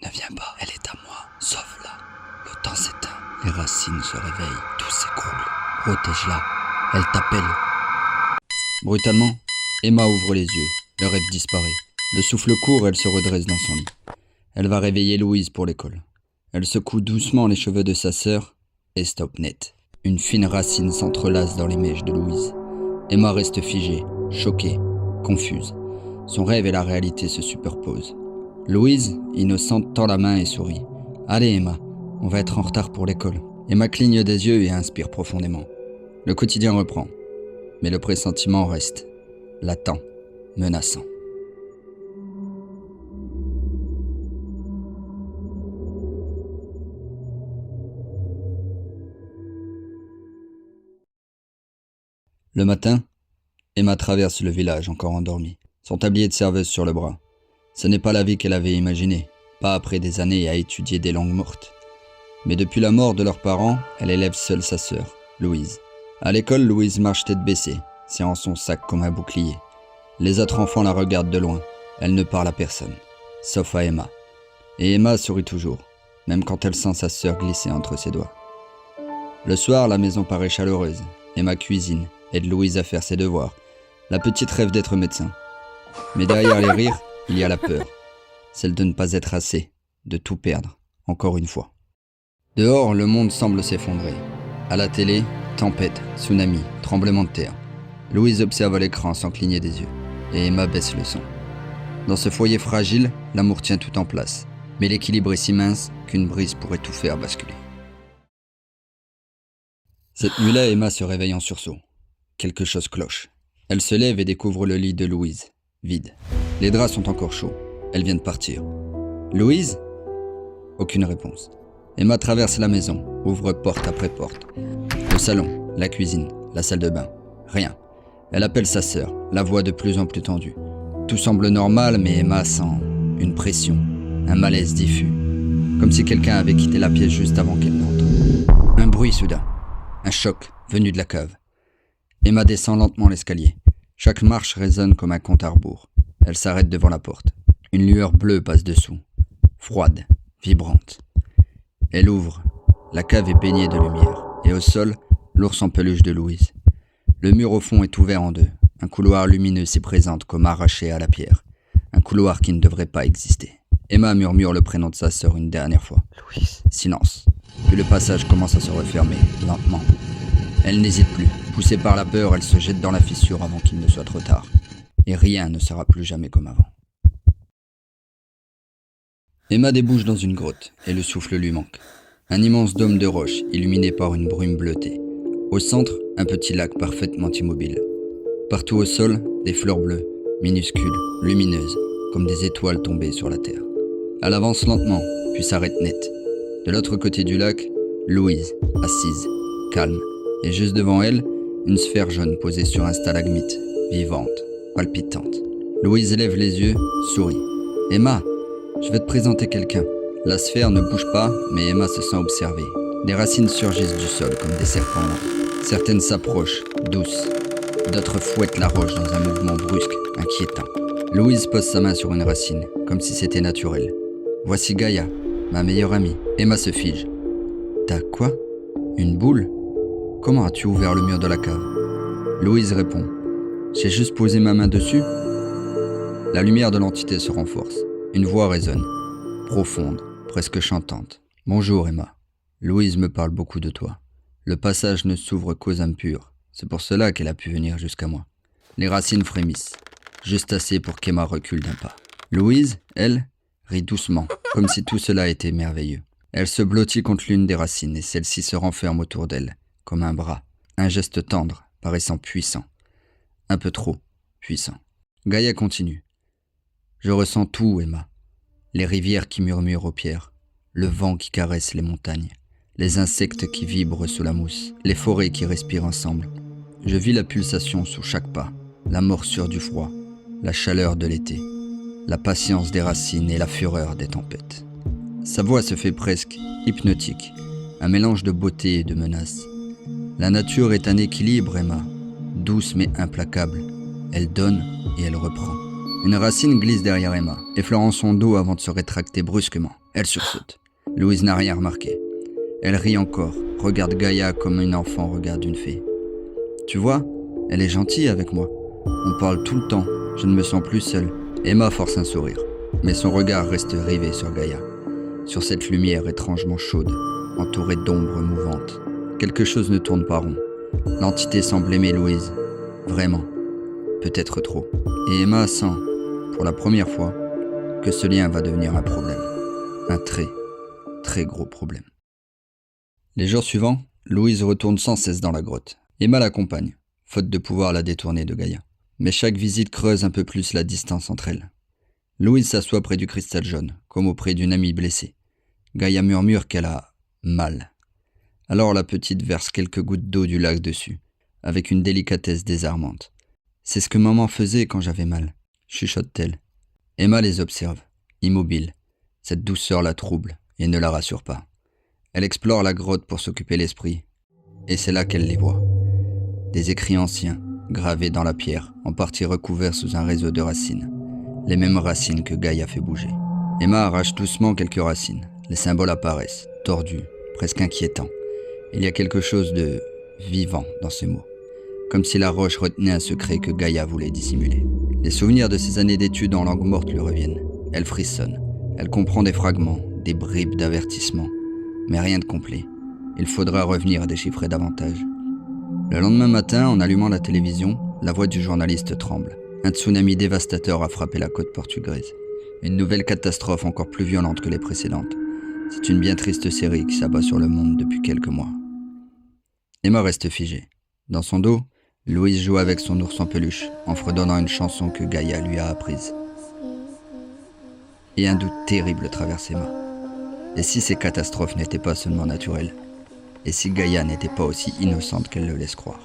Ne viens pas, elle est à moi. Sauve-la. Le temps s'éteint. Les racines se réveillent. Tout s'écroule. Protège-la. Elle t'appelle. Brutalement, Emma ouvre les yeux. Le rêve disparaît. Le souffle court, elle se redresse dans son lit. Elle va réveiller Louise pour l'école. Elle secoue doucement les cheveux de sa sœur et stoppe net. Une fine racine s'entrelace dans les mèches de Louise. Emma reste figée, choquée, confuse. Son rêve et la réalité se superposent. Louise, innocente, tend la main et sourit. « Allez Emma, on va être en retard pour l'école. » Emma cligne des yeux et inspire profondément. Le quotidien reprend. Mais le pressentiment reste, latent, menaçant. Le matin, Emma traverse le village encore endormie, son tablier de serveuse sur le bras. Ce n'est pas la vie qu'elle avait imaginée, pas après des années à étudier des langues mortes. Mais depuis la mort de leurs parents, elle élève seule sa sœur, Louise. À l'école, Louise marche tête baissée, serrant son sac comme un bouclier. Les autres enfants la regardent de loin. Elle ne parle à personne, sauf à Emma. Et Emma sourit toujours, même quand elle sent sa sœur glisser entre ses doigts. Le soir, la maison paraît chaleureuse. Emma cuisine, aide Louise à faire ses devoirs. La petite rêve d'être médecin. Mais derrière les rires, il y a la peur. Celle de ne pas être assez, de tout perdre, encore une fois. Dehors, le monde semble s'effondrer. À la télé, tempête, tsunami, tremblement de terre. Louise observe à l'écran sans cligner des yeux, et Emma baisse le son. Dans ce foyer fragile, l'amour tient tout en place, mais l'équilibre est si mince qu'une brise pourrait tout faire basculer. Cette nuit-là, Emma se réveille en sursaut. Quelque chose cloche. Elle se lève et découvre le lit de Louise, vide. Les draps sont encore chauds. Elle vient de partir. Louise ? Aucune réponse. Emma traverse la maison, ouvre porte après porte. Le salon, la cuisine, la salle de bain. Rien. Elle appelle sa sœur, la voix de plus en plus tendue. Tout semble normal, mais Emma sent une pression, un malaise diffus. Comme si quelqu'un avait quitté la pièce juste avant qu'elle n'entre. Un bruit soudain. Un choc venu de la cave. Emma descend lentement l'escalier. Chaque marche résonne comme un compte à rebours. Elle s'arrête devant la porte. Une lueur bleue passe dessous. Froide, vibrante. Elle ouvre. La cave est baignée de lumière. Et au sol, l'ours en peluche de Louise. Le mur au fond est ouvert en deux. Un couloir lumineux s'y présente comme arraché à la pierre. Un couloir qui ne devrait pas exister. Emma murmure le prénom de sa sœur une dernière fois. Louise. Silence. Puis le passage commence à se refermer, lentement. Elle n'hésite plus. Poussée par la peur, elle se jette dans la fissure avant qu'il ne soit trop tard. Et rien ne sera plus jamais comme avant. Emma débouche dans une grotte, et le souffle lui manque. Un immense dôme de roche, illuminé par une brume bleutée. Au centre, un petit lac parfaitement immobile. Partout au sol, des fleurs bleues, minuscules, lumineuses, comme des étoiles tombées sur la terre. Elle avance lentement, puis s'arrête net. De l'autre côté du lac, Louise, assise, calme, et juste devant elle, une sphère jaune posée sur un stalagmite, vivante, palpitante. Louise lève les yeux, sourit. « Emma, je vais te présenter quelqu'un. » La sphère ne bouge pas, mais Emma se sent observée. Des racines surgissent du sol comme des serpents lents. Certaines s'approchent, douces. D'autres fouettent la roche dans un mouvement brusque, inquiétant. Louise pose sa main sur une racine, comme si c'était naturel. « Voici Gaïa, ma meilleure amie. » Emma se fige. « T'as quoi ? Une boule ? Comment as-tu ouvert le mur de la cave ?» Louise répond. « J'ai juste posé ma main dessus. » La lumière de l'entité se renforce. Une voix résonne, profonde, presque chantante. « Bonjour Emma. Louise me parle beaucoup de toi. Le passage ne s'ouvre qu'aux âmes pures. C'est pour cela qu'elle a pu venir jusqu'à moi. » Les racines frémissent, juste assez pour qu'Emma recule d'un pas. Louise, elle, rit doucement, comme si tout cela était merveilleux. Elle se blottit contre l'une des racines et celle-ci se renferme autour d'elle, comme un bras. Un geste tendre, paraissant puissant. Un peu trop puissant. Gaïa continue. « Je ressens tout, Emma. Les rivières qui murmurent aux pierres, le vent qui caresse les montagnes, les insectes qui vibrent sous la mousse, les forêts qui respirent ensemble. Je vis la pulsation sous chaque pas, la morsure du froid, la chaleur de l'été, la patience des racines et la fureur des tempêtes. » Sa voix se fait presque hypnotique, un mélange de beauté et de menace. La nature est un équilibre, Emma, douce mais implacable. Elle donne et elle reprend. Une racine glisse derrière Emma, effleurant son dos avant de se rétracter brusquement. Elle sursaute. Louise n'a rien remarqué. Elle rit encore, regarde Gaïa comme un enfant regarde une fée. Tu vois, elle est gentille avec moi. On parle tout le temps, je ne me sens plus seul. Emma force un sourire, mais son regard reste rivé sur Gaïa, sur cette lumière étrangement chaude, entourée d'ombres mouvantes. Quelque chose ne tourne pas rond. L'entité semble aimer Louise. Vraiment. Peut-être trop. Et Emma sent, pour la première fois, que ce lien va devenir un problème. Un très, très gros problème. Les jours suivants, Louise retourne sans cesse dans la grotte. Emma l'accompagne, faute de pouvoir la détourner de Gaïa. Mais chaque visite creuse un peu plus la distance entre elles. Louise s'assoit près du cristal jaune, comme auprès d'une amie blessée. Gaïa murmure qu'elle a mal. Alors la petite verse quelques gouttes d'eau du lac dessus, avec une délicatesse désarmante. C'est ce que maman faisait quand j'avais mal, chuchote-t-elle. Emma les observe, immobile. Cette douceur la trouble et ne la rassure pas. Elle explore la grotte pour s'occuper l'esprit, et c'est là qu'elle les voit. Des écrits anciens, gravés dans la pierre, en partie recouverts sous un réseau de racines. Les mêmes racines que Gaïa fait bouger. Emma arrache doucement quelques racines. Les symboles apparaissent, tordus, presque inquiétants. Il y a quelque chose de vivant dans ces mots. Comme si la roche retenait un secret que Gaïa voulait dissimuler. Les souvenirs de ces années d'études en langue morte lui reviennent. Elle frissonne. Elle comprend des fragments, des bribes d'avertissement. Mais rien de complet. Il faudra revenir à déchiffrer davantage. Le lendemain matin, en allumant la télévision, la voix du journaliste tremble. Un tsunami dévastateur a frappé la côte portugaise. Une nouvelle catastrophe encore plus violente que les précédentes. C'est une bien triste série qui s'abat sur le monde depuis quelques mois. Emma reste figée. Dans son dos, Louise joue avec son ours en peluche, en fredonnant une chanson que Gaïa lui a apprise. Et un doute terrible traverse Emma. Et si ces catastrophes n'étaient pas seulement naturelles? Et si Gaïa n'était pas aussi innocente qu'elle le laisse croire?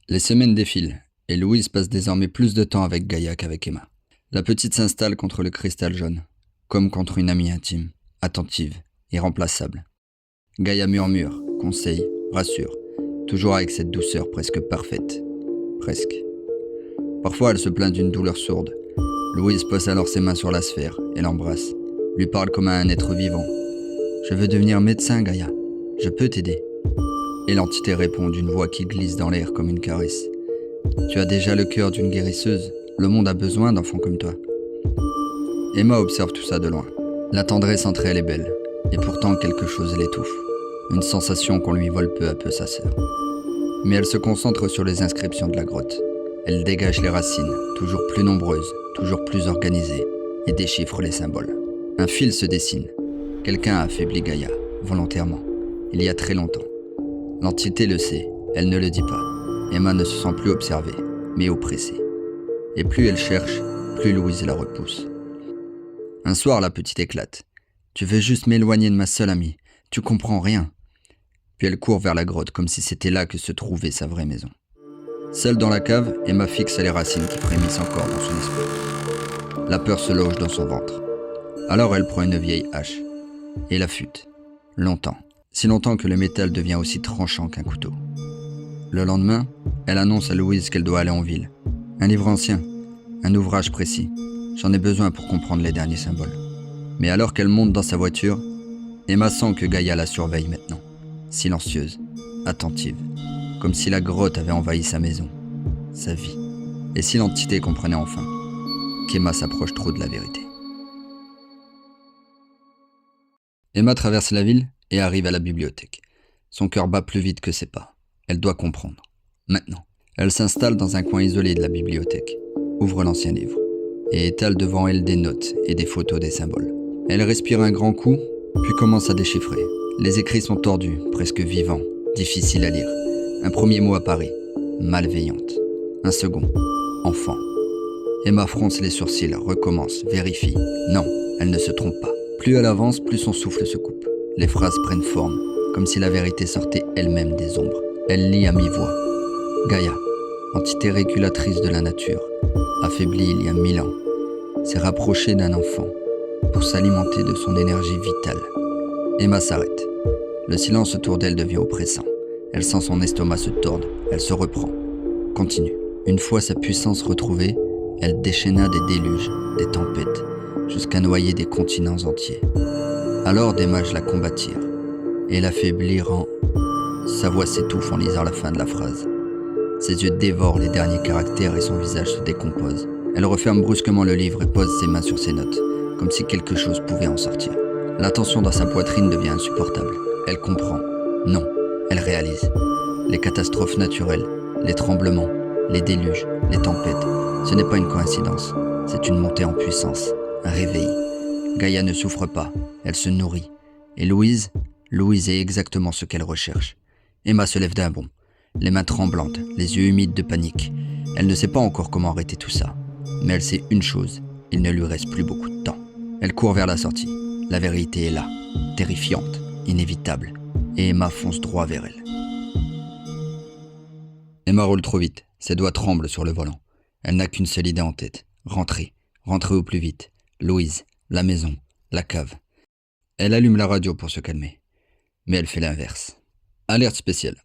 Les semaines défilent, et Louise passe désormais plus de temps avec Gaïa qu'avec Emma. La petite s'installe contre le cristal jaune, comme contre une amie intime, attentive, irremplaçable. Gaïa murmure, conseille, rassure, toujours avec cette douceur presque parfaite. Presque. Parfois, elle se plaint d'une douleur sourde. Louise pose alors ses mains sur la sphère et l'embrasse, lui parle comme à un être vivant. « Je veux devenir médecin, Gaïa. Je peux t'aider. » Et l'entité répond d'une voix qui glisse dans l'air comme une caresse. « Tu as déjà le cœur d'une guérisseuse. Le monde a besoin d'enfants comme toi. » Emma observe tout ça de loin. La tendresse entre elles est belle, et pourtant quelque chose l'étouffe. Une sensation qu'on lui vole peu à peu sa sœur. Mais elle se concentre sur les inscriptions de la grotte. Elle dégage les racines, toujours plus nombreuses, toujours plus organisées, et déchiffre les symboles. Un fil se dessine. Quelqu'un a affaibli Gaïa, volontairement, il y a très longtemps. L'entité le sait, elle ne le dit pas. Emma ne se sent plus observée, mais oppressée. Et plus elle cherche, plus Louise la repousse. Un soir, la petite éclate. « Tu veux juste m'éloigner de ma seule amie, tu comprends rien. » Puis elle court vers la grotte comme si c'était là que se trouvait sa vraie maison. Seule dans la cave, Emma fixe les racines qui frémissent encore dans son esprit. La peur se loge dans son ventre. Alors elle prend une vieille hache et l'affûte. Longtemps. Si longtemps que le métal devient aussi tranchant qu'un couteau. Le lendemain, elle annonce à Louise qu'elle doit aller en ville. Un livre ancien, un ouvrage précis. J'en ai besoin pour comprendre les derniers symboles. Mais alors qu'elle monte dans sa voiture, Emma sent que Gaïa la surveille maintenant. Silencieuse, attentive. Comme si la grotte avait envahi sa maison, sa vie. Et si l'entité comprenait enfin qu'Emma s'approche trop de la vérité. Emma traverse la ville et arrive à la bibliothèque. Son cœur bat plus vite que ses pas. Elle doit comprendre. Maintenant. Elle s'installe dans un coin isolé de la bibliothèque, ouvre l'ancien livre, et étale devant elle des notes et des photos des symboles. Elle respire un grand coup, puis commence à déchiffrer. Les écrits sont tordus, presque vivants, difficiles à lire. Un premier mot apparaît, malveillante. Un second, enfant. Emma fronce les sourcils, recommence, vérifie. Non, elle ne se trompe pas. Plus elle avance, plus son souffle se coupe. Les phrases prennent forme, comme si la vérité sortait elle-même des ombres. Elle lit à mi-voix. Gaïa, entité régulatrice de la nature, affaiblie il y a 1000 ans, s'est rapprochée d'un enfant pour s'alimenter de son énergie vitale. Emma s'arrête. Le silence autour d'elle devient oppressant. Elle sent son estomac se tordre. Elle se reprend. Continue. Une fois sa puissance retrouvée, elle déchaîna des déluges, des tempêtes, jusqu'à noyer des continents entiers. Alors des mages la combattirent, et l'affaiblirent en... Sa voix s'étouffe en lisant la fin de la phrase. Ses yeux dévorent les derniers caractères et son visage se décompose. Elle referme brusquement le livre et pose ses mains sur ses notes, comme si quelque chose pouvait en sortir. La tension dans sa poitrine devient insupportable. Elle comprend. Non, elle réalise. Les catastrophes naturelles, les tremblements, les déluges, les tempêtes, ce n'est pas une coïncidence. C'est une montée en puissance, un réveil. Gaïa ne souffre pas, elle se nourrit. Et Louise est exactement ce qu'elle recherche. Emma se lève d'un bond, les mains tremblantes, les yeux humides de panique. Elle ne sait pas encore comment arrêter tout ça. Mais elle sait une chose, il ne lui reste plus beaucoup de temps. Elle court vers la sortie. La vérité est là, terrifiante, inévitable. Et Emma fonce droit vers elle. Emma roule trop vite, ses doigts tremblent sur le volant. Elle n'a qu'une seule idée en tête, rentrer au plus vite. Louise, la maison, la cave. Elle allume la radio pour se calmer. Mais elle fait l'inverse. Alerte spéciale.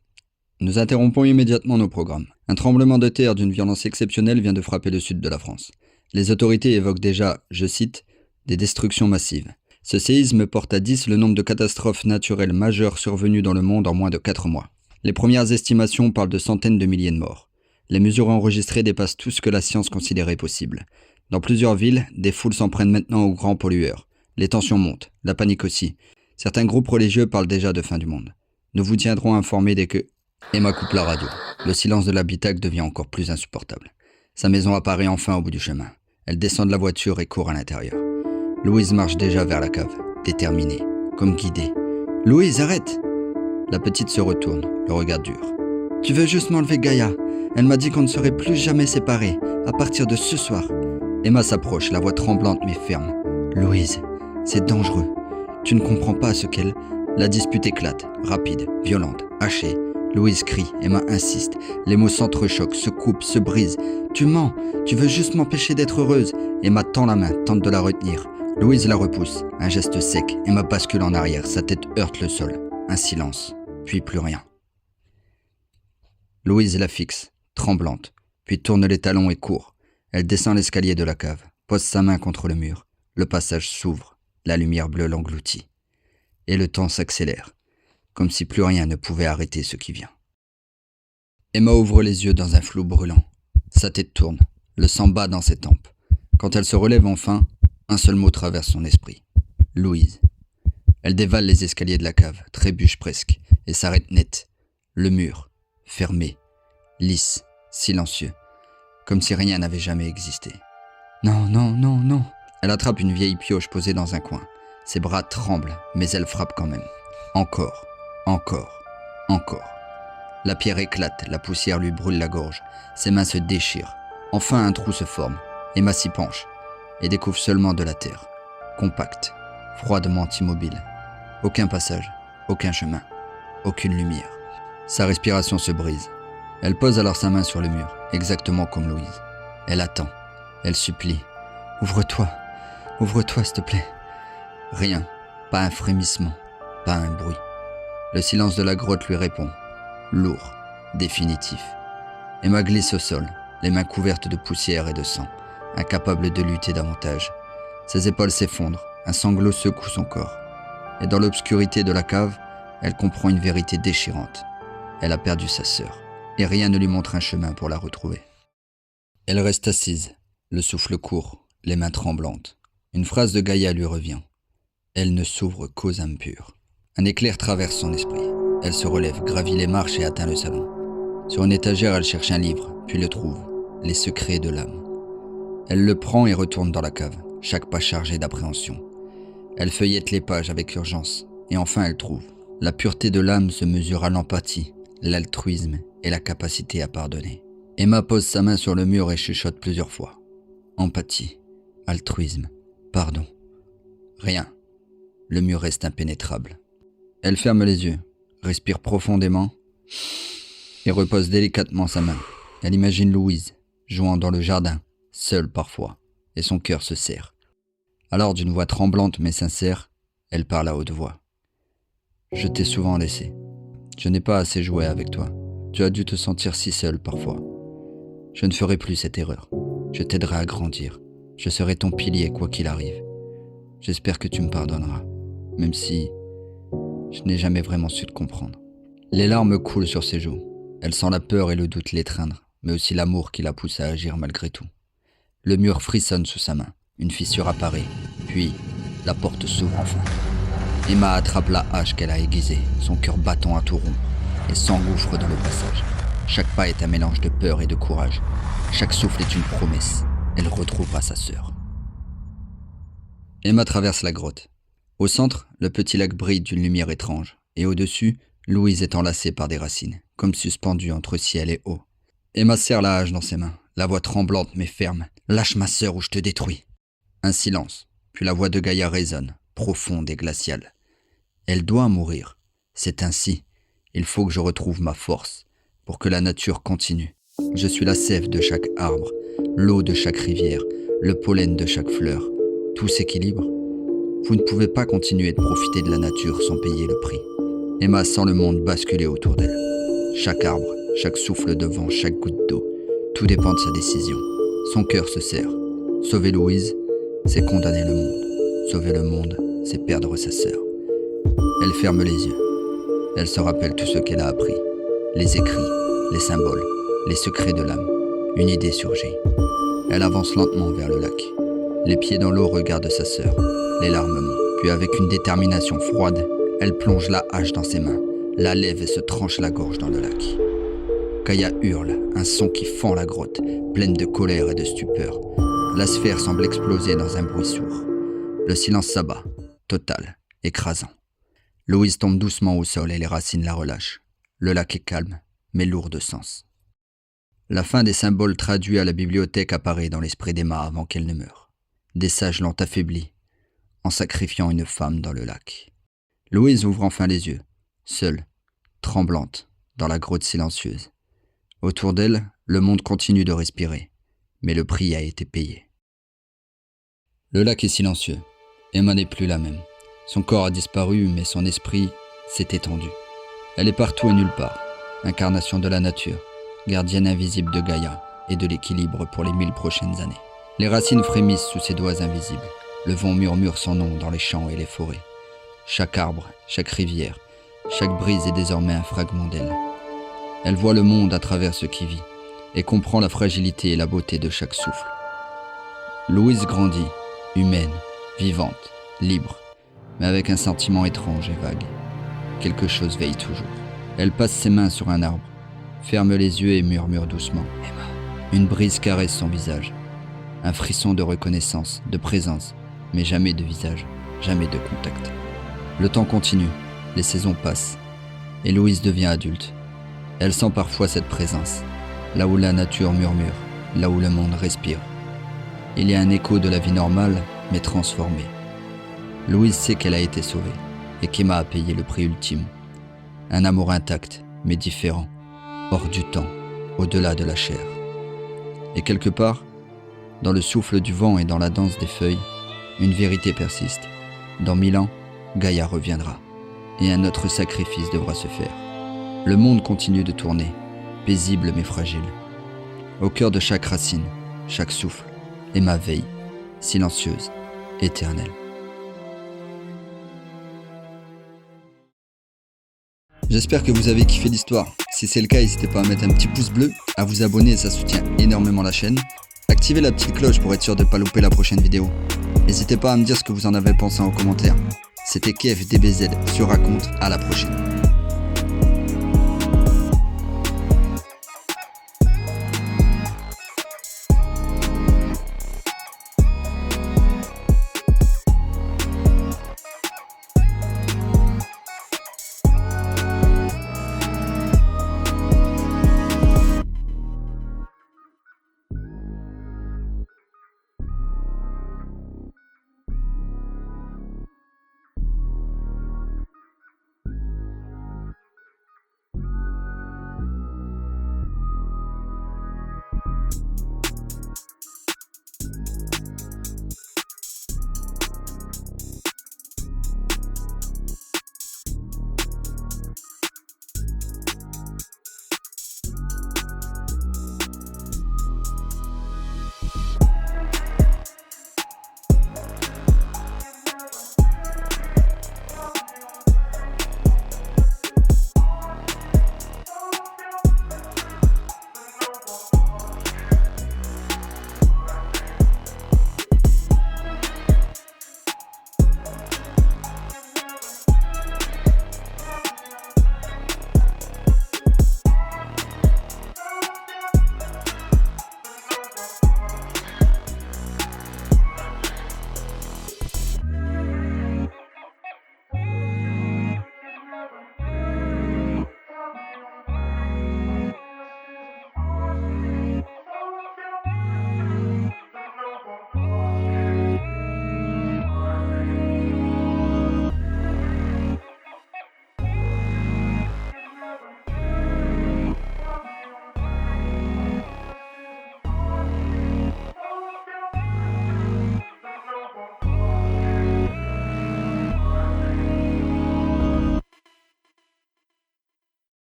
Nous interrompons immédiatement nos programmes. Un tremblement de terre d'une violence exceptionnelle vient de frapper le sud de la France. Les autorités évoquent déjà, je cite, des destructions massives. Ce séisme porte à 10 le nombre de catastrophes naturelles majeures survenues dans le monde en moins de 4 mois. Les premières estimations parlent de centaines de milliers de morts. Les mesures enregistrées dépassent tout ce que la science considérait possible. Dans plusieurs villes, des foules s'en prennent maintenant aux grands pollueurs. Les tensions montent, la panique aussi. Certains groupes religieux parlent déjà de fin du monde. Nous vous tiendrons informés dès que... Emma coupe la radio. Le silence de l'habitacle devient encore plus insupportable. Sa maison apparaît enfin au bout du chemin. Elle descend de la voiture et court à l'intérieur. Louise marche déjà vers la cave, déterminée, comme guidée. « Louise, arrête !» La petite se retourne, le regard dur. « Tu veux juste m'enlever Gaïa. Elle m'a dit qu'on ne serait plus jamais séparés, à partir de ce soir. » Emma s'approche, la voix tremblante mais ferme. « Louise, c'est dangereux. Tu ne comprends pas ce qu'elle... » La dispute éclate, rapide, violente, hachée. Louise crie, Emma insiste. Les mots s'entrechoquent, se coupent, se brisent. « Tu mens, tu veux juste m'empêcher d'être heureuse. » Emma tend la main, tente de la retenir. Louise la repousse, un geste sec. Emma bascule en arrière, sa tête heurte le sol. Un silence, puis plus rien. Louise la fixe, tremblante, puis tourne les talons et court. Elle descend l'escalier de la cave, pose sa main contre le mur. Le passage s'ouvre, la lumière bleue l'engloutit. Et le temps s'accélère, comme si plus rien ne pouvait arrêter ce qui vient. Emma ouvre les yeux dans un flou brûlant. Sa tête tourne, le sang bat dans ses tempes. Quand elle se relève enfin, un seul mot traverse son esprit. Louise. Elle dévale les escaliers de la cave, trébuche presque, et s'arrête net. Le mur, fermé, lisse, silencieux, comme si rien n'avait jamais existé. Non, non, non, non. Elle attrape une vieille pioche posée dans un coin. Ses bras tremblent, mais elle frappe quand même. Encore, encore, encore. La pierre éclate, la poussière lui brûle la gorge. Ses mains se déchirent. Enfin un trou se forme. Emma s'y penche et découvre seulement de la terre. Compacte, froidement immobile. Aucun passage, aucun chemin, aucune lumière. Sa respiration se brise. Elle pose alors sa main sur le mur, exactement comme Louise. Elle attend, elle supplie. « Ouvre-toi, ouvre-toi s'il te plaît. » Rien, pas un frémissement, pas un bruit. Le silence de la grotte lui répond, lourd, définitif. Emma glisse au sol, les mains couvertes de poussière et de sang, incapable de lutter davantage. Ses épaules s'effondrent, un sanglot secoue son corps. Et dans l'obscurité de la cave, elle comprend une vérité déchirante. Elle a perdu sa sœur, et rien ne lui montre un chemin pour la retrouver. Elle reste assise, le souffle court, les mains tremblantes. Une phrase de Gaïa lui revient. Elle ne s'ouvre qu'aux âmes pures. Un éclair traverse son esprit. Elle se relève, gravit les marches et atteint le salon. Sur une étagère, elle cherche un livre, puis le trouve. Les secrets de l'âme. Elle le prend et retourne dans la cave, chaque pas chargé d'appréhension. Elle feuillette les pages avec urgence, et enfin elle trouve. La pureté de l'âme se mesure à l'empathie, l'altruisme et la capacité à pardonner. Emma pose sa main sur le mur et chuchote plusieurs fois. Empathie, altruisme, pardon. Rien. Le mur reste impénétrable. Elle ferme les yeux, respire profondément et repose délicatement sa main. Elle imagine Louise, jouant dans le jardin, seule parfois, et son cœur se serre. Alors, d'une voix tremblante mais sincère, elle parle à haute voix. « Je t'ai souvent laissé. Je n'ai pas assez joué avec toi. Tu as dû te sentir si seule parfois. Je ne ferai plus cette erreur. Je t'aiderai à grandir. Je serai ton pilier quoi qu'il arrive. J'espère que tu me pardonneras, même si je n'ai jamais vraiment su te comprendre. Les larmes coulent sur ses joues. Elle sent la peur et le doute l'étreindre, mais aussi l'amour qui la pousse à agir malgré tout. Le mur frissonne sous sa main. Une fissure apparaît, puis la porte s'ouvre enfin. Emma attrape la hache qu'elle a aiguisée, son cœur battant à tout rompre, et s'engouffre dans le passage. Chaque pas est un mélange de peur et de courage. Chaque souffle est une promesse. Elle retrouvera sa sœur. Emma traverse la grotte. Au centre, le petit lac brille d'une lumière étrange, et au-dessus, Louise est enlacée par des racines, comme suspendue entre ciel et eau. Emma serre la hache dans ses mains, la voix tremblante mais ferme. « Lâche ma sœur ou je te détruis !» Un silence, puis la voix de Gaïa résonne, profonde et glaciale. « Elle doit mourir. C'est ainsi. Il faut que je retrouve ma force, pour que la nature continue. Je suis la sève de chaque arbre, l'eau de chaque rivière, le pollen de chaque fleur. Tout s'équilibre. Vous ne pouvez pas continuer de profiter de la nature sans payer le prix. » Emma sent le monde basculer autour d'elle. Chaque arbre, chaque souffle de vent, chaque goutte d'eau, tout dépend de sa décision. Son cœur se serre. Sauver Louise, c'est condamner le monde. Sauver le monde, c'est perdre sa sœur. Elle ferme les yeux. Elle se rappelle tout ce qu'elle a appris. Les écrits, les symboles, les secrets de l'âme. Une idée surgit. Elle avance lentement vers le lac. Les pieds dans l'eau regarde sa sœur. Les larmes montent. Puis avec une détermination froide, elle plonge la hache dans ses mains, la lève et se tranche la gorge dans le lac. Gaïa hurle, un son qui fend la grotte, pleine de colère et de stupeur. La sphère semble exploser dans un bruit sourd. Le silence s'abat, total, écrasant. Louise tombe doucement au sol et les racines la relâchent. Le lac est calme, mais lourd de sens. La fin des symboles traduits à la bibliothèque apparaît dans l'esprit d'Emma avant qu'elle ne meure. Des sages l'ont affaiblie, en sacrifiant une femme dans le lac. Louise ouvre enfin les yeux, seule, tremblante, dans la grotte silencieuse. Autour d'elle, le monde continue de respirer, mais le prix a été payé. Le lac est silencieux. Emma n'est plus la même. Son corps a disparu, mais son esprit s'est étendu. Elle est partout et nulle part, incarnation de la nature, gardienne invisible de Gaïa et de l'équilibre pour les 1000 prochaines années. Les racines frémissent sous ses doigts invisibles. Le vent murmure son nom dans les champs et les forêts. Chaque arbre, chaque rivière, chaque brise est désormais un fragment d'elle. Elle voit le monde à travers ce qui vit et comprend la fragilité et la beauté de chaque souffle. Louise grandit, humaine, vivante, libre, mais avec un sentiment étrange et vague. Quelque chose veille toujours. Elle passe ses mains sur un arbre, ferme les yeux et murmure doucement « Emma ». Une brise caresse son visage. Un frisson de reconnaissance, de présence, mais jamais de visage, jamais de contact. Le temps continue, les saisons passent, et Louise devient adulte. Elle sent parfois cette présence, là où la nature murmure, là où le monde respire. Il y a un écho de la vie normale, mais transformée. Louise sait qu'elle a été sauvée, et qu'Emma a payé le prix ultime. Un amour intact, mais différent, hors du temps, au-delà de la chair. Et quelque part, dans le souffle du vent et dans la danse des feuilles, une vérité persiste. Dans 1000 ans, Gaïa reviendra, et un autre sacrifice devra se faire. Le monde continue de tourner, paisible mais fragile. Au cœur de chaque racine, chaque souffle, Emma veille, silencieuse, éternelle. J'espère que vous avez kiffé l'histoire. Si c'est le cas, n'hésitez pas à mettre un petit pouce bleu, à vous abonner, ça soutient énormément la chaîne. Activez la petite cloche pour être sûr de ne pas louper la prochaine vidéo. N'hésitez pas à me dire ce que vous en avez pensé en commentaire. C'était KFDBZ sur Raconte, à la prochaine.